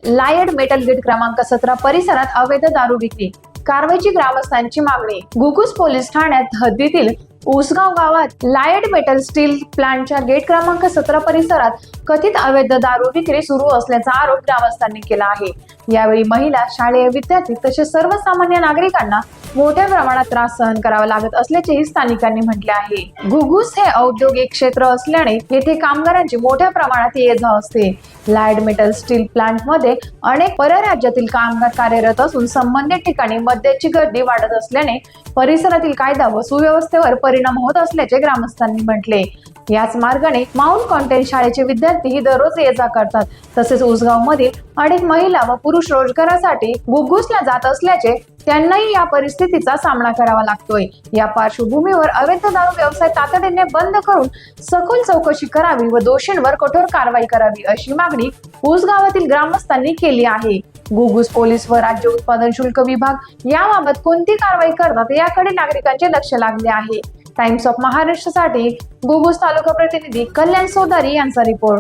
Lloyd metal gate क्रमांक 17 परिसरात अवैध दारू विक्री, कारवाईची ग्रामस्थांची मागणी। घुगुस पोलीस ठाण्यात हद्दीतील उसगाव गावात लायड मेटल स्टील प्लांटच्या गेट क्रमांक 17 परिसरात कथित अवैध दारू विक्री सुरू असल्याचा आरोप ग्रामस्थांनी केला आहे। यावेळी महिला, शालेय विद्यार्थी तसेच सर्वसामान्य नागरिकांना मोठ्या प्रमाणात त्रास सहन करावा लागत असल्याचेही स्थानिकांनी म्हटले आहे। घुगुस हे औद्योगिक क्षेत्र असल्याने येथे कामगारांची मोठ्या प्रमाणात ये-जा असते। लायड मेटल स्टील प्लांट मध्ये अनेक परराज्यातील कामगार कार्यरत असून संबंधित ठिकाणी मद्याची गर्दी वाढत असल्याने परिसरातील कायदा व सुव्यवस्थेवर परिणाम होत असल्याचे ग्रामस्थांनी म्हटले। याच मार्गाने माउंट कॉन्टेन शाळेचे विद्यार्थी दररोज ये-जा करतात। तसेच उसगाव मधील अनेक महिला व पुरुष रोजगारासाठी घुगुसला जात असल्याचे त्यांनाही या परिस्थितीचा सामना करावा लागतोय। या पार्श्वभूमीवर अवैध दारू व्यवसाय तातडीने बंद करून सखोल चौकशी करावी व दोषींवर कठोर कारवाई करावी अशी मागणी उसगावातील ग्रामस्थांनी केली आहे। घुगुस पोलीस व राज्य उत्पादन शुल्क विभाग याबाबत कोणती कारवाई करतात याकडे नागरिकांचे लक्ष लागले आहे। टाइम्स ऑफ महाराष्ट्र साठी घुगुस तालुका प्रतिनिधी कल्याण सोदारी यांचा रिपोर्ट।